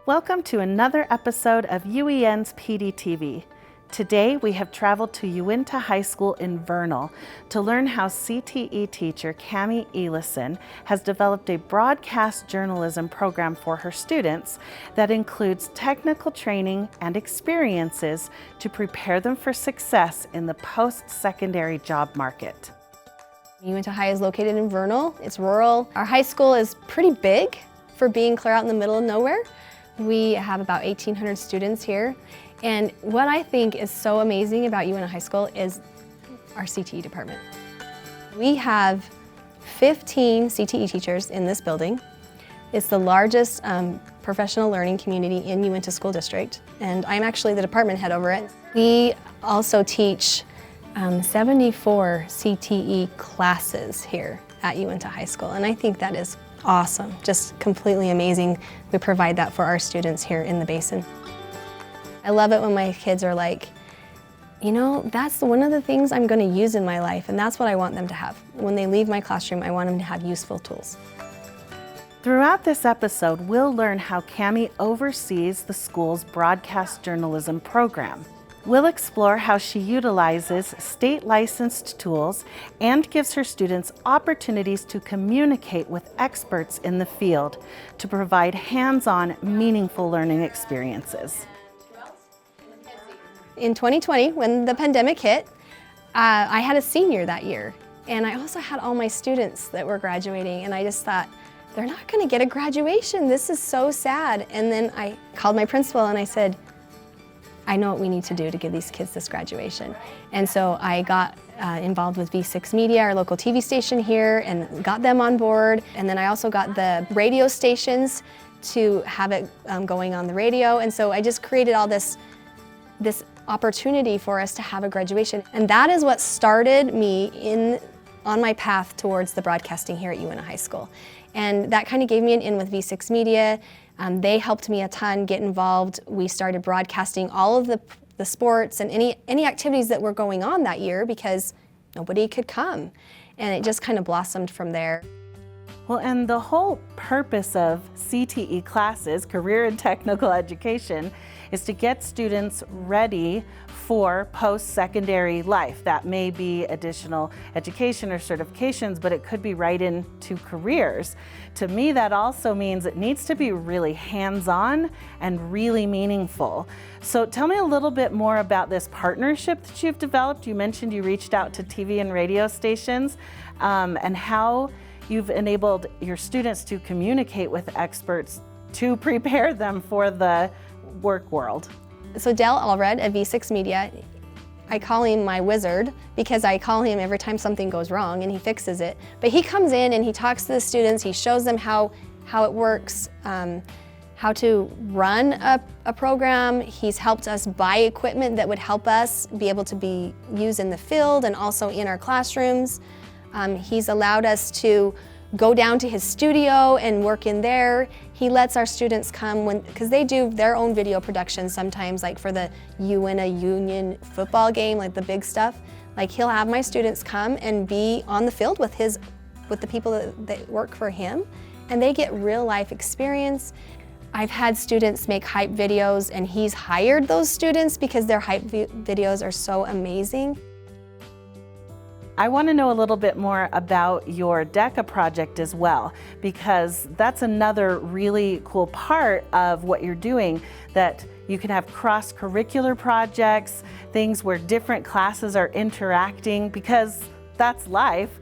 Welcome to another episode of UEN's PDTV. Today we have traveled to Uinta High School in Vernal to learn how CTE teacher Cami Elison has developed a broadcast journalism program for her students that includes technical training and experiences to prepare them for success in the post-secondary job market. Uinta High is located in Vernal. It's rural. Our high school is pretty big for being clear out in the middle of nowhere. We have about 1,800 students here, and what I think is so amazing about Uinta High School is our CTE department. We have 15 CTE teachers in this building. It's the largest professional learning community in Uinta School District, and I'm actually the department head over it. We also teach 74 CTE classes here at Uinta High School, and I think that is awesome, just completely amazing. We provide that for our students here in the basin. I love it when my kids are like, you know, that's one of the things I'm going to use in my life, and that's what I want them to have. When they leave my classroom, I want them to have useful tools. Throughout this episode, we'll learn how Cami oversees the school's broadcast journalism program. We'll explore how she utilizes state-licensed tools and gives her students opportunities to communicate with experts in the field to provide hands-on, meaningful learning experiences. In 2020, when the pandemic hit, I had a senior that year, and I also had all my students that were graduating, and I just thought, they're not going to get a graduation. This is so sad. And then I called my principal and I said, I know what we need to do to give these kids this graduation. And so I got involved with V6 Media, our local TV station here, and got them on board. And then I also got the radio stations to have it going on the radio. And so I just created all this opportunity for us to have a graduation. And that is what started me on my path towards the broadcasting here at Uinta High School. And that kind of gave me an in with V6 Media. They helped me a ton get involved. We started broadcasting all of the sports and any activities that were going on that year because nobody could come. And it just kind of blossomed from there. Well, and the whole purpose of CTE classes, career and technical education, is to get students ready for post-secondary life. That may be additional education or certifications, but it could be right into careers. To me, that also means it needs to be really hands-on and really meaningful. So tell me a little bit more about this partnership that you've developed. You mentioned you reached out to TV and radio stations, and how you've enabled your students to communicate with experts to prepare them for the work world. So Dell Allred at V6 Media, I call him my wizard because I call him every time something goes wrong and he fixes it. But he comes in and he talks to the students, he shows them how it works, how to run a program. He's helped us buy equipment that would help us be able to be used in the field and also in our classrooms. He's allowed us to go down to his studio and work in there. He lets our students come because they do their own video production sometimes, like for the Uinta Union football game, like the big stuff. Like he'll have my students come and be on the field with the people that work for him, and they get real life experience. I've had students make hype videos, and he's hired those students because their hype videos are so amazing. I want to know a little bit more about your DECA project as well, because that's another really cool part of what you're doing, that you can have cross-curricular projects, things where different classes are interacting, because that's life.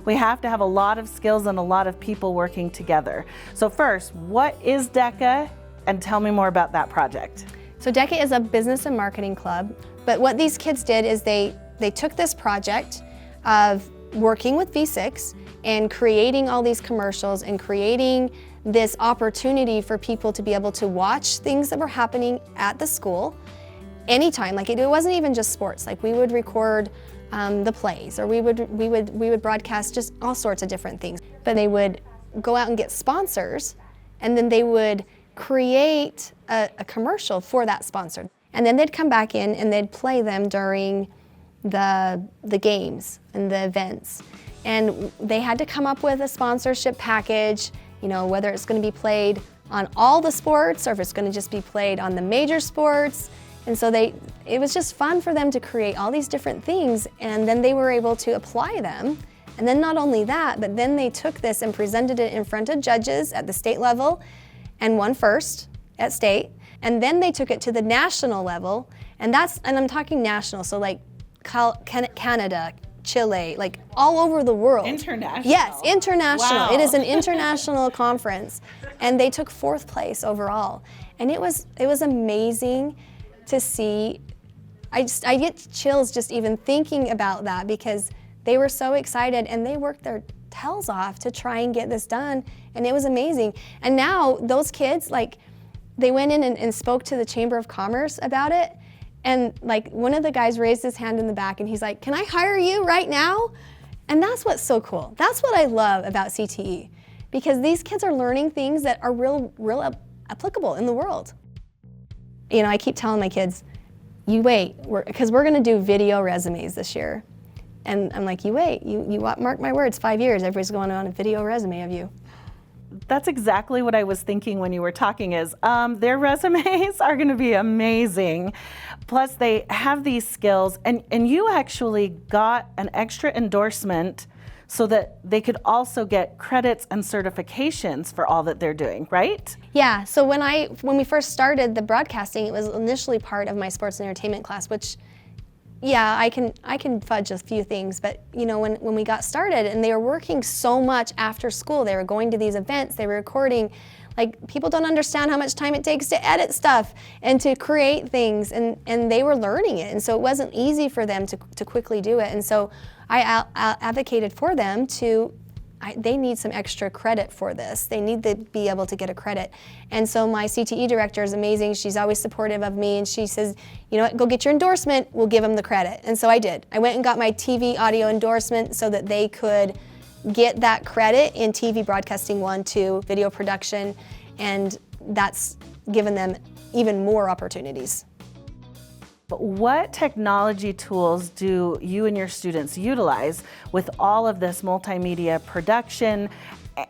We have to have a lot of skills and a lot of people working together. So first, what is DECA? And tell me more about that project. So DECA is a business and marketing club, but what these kids did is they took this project of working with V6 and creating all these commercials and creating this opportunity for people to be able to watch things that were happening at the school anytime. Like it wasn't even just sports. Like we would record the plays, or we would broadcast just all sorts of different things. But they would go out and get sponsors, and then they would create a commercial for that sponsor. And then they'd come back in and they'd play them during the games and the events. And they had to come up with a sponsorship package, you know, whether it's going to be played on all the sports or if it's going to just be played on the major sports. And so it was just fun for them to create all these different things, and then they were able to apply them. And then not only that, but then they took this and presented it in front of judges at the state level and won first at state. And then they took it to the national level, and I'm talking national, so like Canada, Chile, like all over the world. International. Yes, international. Wow. It is an international conference, and they took 4th place overall. And it was amazing to see. I get chills just even thinking about that, because they were so excited and they worked their tails off to try and get this done, and it was amazing. And now those kids, like, they went in and spoke to the Chamber of Commerce about it, and like one of the guys raised his hand in the back and he's like, "Can I hire you right now?" And that's what's so cool. That's what I love about CTE, because these kids are learning things that are real applicable in the world. You know, I keep telling my kids, you wait, because we're gonna do video resumes this year. And I'm like, you wait, you mark my words, 5 years, everybody's going on a video resume of you. That's exactly what I was thinking when you were talking is their resumes are going to be amazing. Plus they have these skills, and you actually got an extra endorsement so that they could also get credits and certifications for all that they're doing, right? Yeah, so when we first started the broadcasting, it was initially part of my sports and entertainment class, which, yeah, I can fudge a few things, but you know, when we got started and they were working so much after school, they were going to these events, they were recording, like, people don't understand how much time it takes to edit stuff and to create things, and they were learning it, and so it wasn't easy for them to quickly do it. And so I advocated for them they need some extra credit for this. They need to be able to get a credit. And so my CTE director is amazing. She's always supportive of me, and she says, you know what, go get your endorsement, we'll give them the credit. And so I did. I went and got my TV audio endorsement so that they could get that credit in TV broadcasting 1, 2, video production, and that's given them even more opportunities. But what technology tools do you and your students utilize with all of this multimedia production,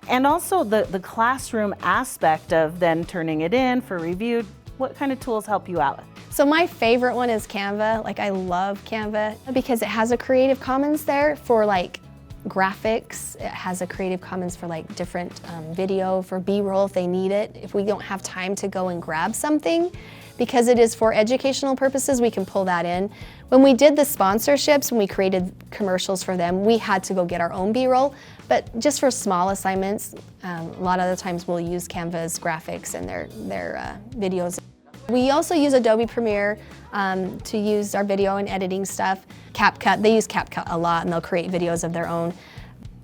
and also the classroom aspect of then turning it in for review? What kind of tools help you out? So my favorite one is Canva. Like, I love Canva because it has a Creative Commons there for like graphics. It has a Creative Commons for like different video, for B-roll if they need it. If we don't have time to go and grab something, because it is for educational purposes, we can pull that in. When we did the sponsorships, when we created commercials for them, we had to go get our own B-roll, but just for small assignments, a lot of the times we'll use Canva's graphics and their videos. We also use Adobe Premiere to use our video and editing stuff. CapCut, they use CapCut a lot, and they'll create videos of their own.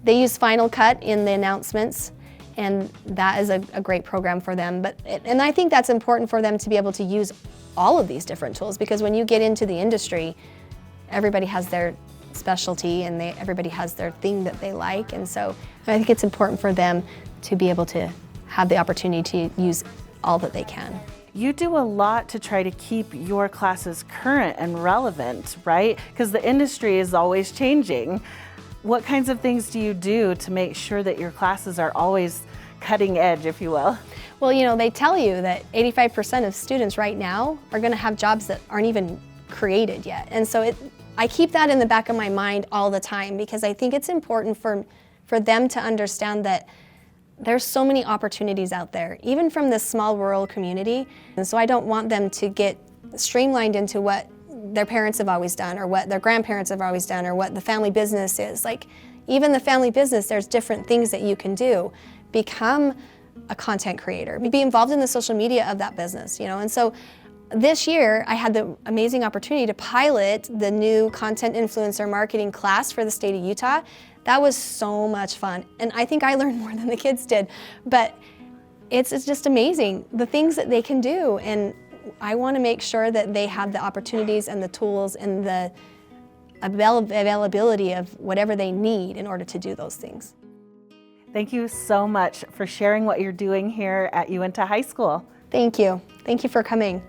They use Final Cut in the announcements, and that is a great program for them. And I think that's important for them to be able to use all of these different tools, because when you get into the industry, everybody has their specialty and everybody has their thing that they like. And so I think it's important for them to be able to have the opportunity to use all that they can. You do a lot to try to keep your classes current and relevant, right? Because the industry is always changing. What kinds of things do you do to make sure that your classes are always cutting edge, if you will? Well, you know, they tell you that 85% of students right now are going to have jobs that aren't even created yet. And so I keep that in the back of my mind all the time, because I think it's important for them to understand that there's so many opportunities out there, even from this small rural community. And so I don't want them to get streamlined into what their parents have always done, or what their grandparents have always done, or what the family business is. Like, even the family business, there's different things that you can do. Become a content creator, be involved in the social media of that business, you know. And so this year I had the amazing opportunity to pilot the new content influencer marketing class for the state of Utah. That was so much fun, and I think I learned more than the kids did, but it's just amazing the things that they can do. And I want to make sure that they have the opportunities and the tools and the availability of whatever they need in order to do those things. Thank you so much for sharing what you're doing here at UEN High School. Thank you. Thank you for coming.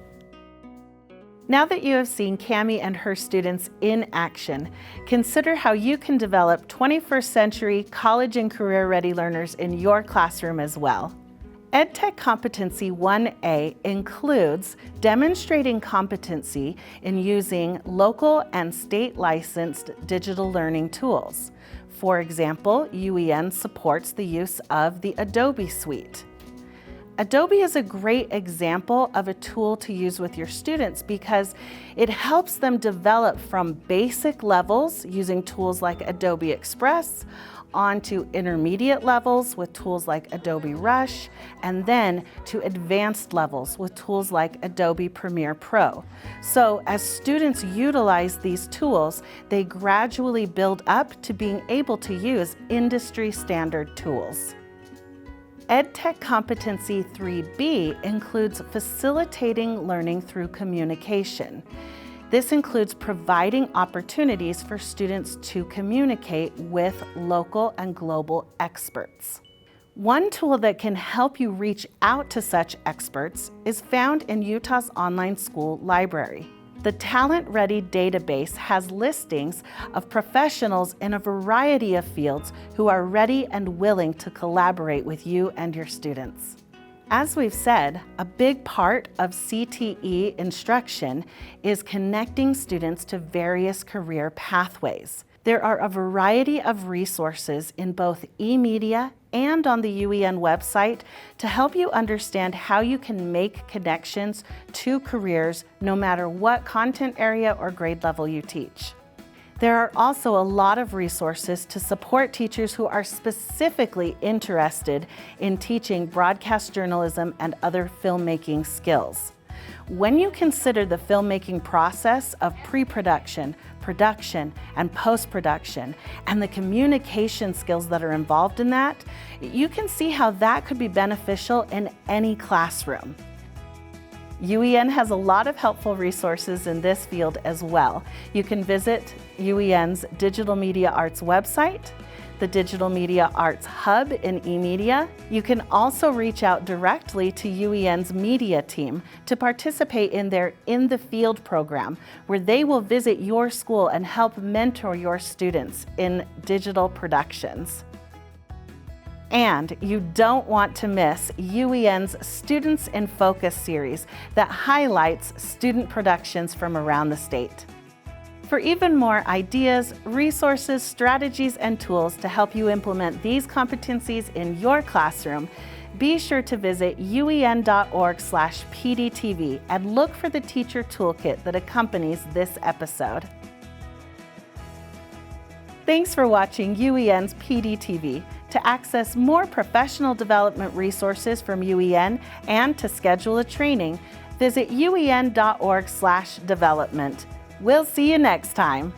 Now that you have seen Cammie and her students in action, consider how you can develop 21st century college and career ready learners in your classroom as well. EdTech Competency 1A includes demonstrating competency in using local and state licensed digital learning tools. For example, UEN supports the use of the Adobe Suite. Adobe is a great example of a tool to use with your students because it helps them develop from basic levels using tools like Adobe Express onto intermediate levels with tools like Adobe Rush, and then to advanced levels with tools like Adobe Premiere Pro. So as students utilize these tools, they gradually build up to being able to use industry standard tools. EdTech Competency 3B includes facilitating learning through communication. This includes providing opportunities for students to communicate with local and global experts. One tool that can help you reach out to such experts is found in Utah's online school library. The Talent Ready database has listings of professionals in a variety of fields who are ready and willing to collaborate with you and your students. As we've said, a big part of CTE instruction is connecting students to various career pathways. There are a variety of resources in both eMedia and on the UEN website to help you understand how you can make connections to careers no matter what content area or grade level you teach. There are also a lot of resources to support teachers who are specifically interested in teaching broadcast journalism and other filmmaking skills. When you consider the filmmaking process of pre-production, production, and post-production, and the communication skills that are involved in that, you can see how that could be beneficial in any classroom. UEN has a lot of helpful resources in this field as well. You can visit UEN's Digital Media Arts website, the Digital Media Arts Hub in eMedia. You can also reach out directly to UEN's media team to participate in their In the Field program, where they will visit your school and help mentor your students in digital productions. And you don't want to miss UEN's Students in Focus series that highlights student productions from around the state. For even more ideas, resources, strategies, and tools to help you implement these competencies in your classroom, be sure to visit uen.org/PDTV and look for the teacher toolkit that accompanies this episode. Thanks for watching UEN's PDTV. To access more professional development resources from UEN and to schedule a training, visit uen.org/development. We'll see you next time.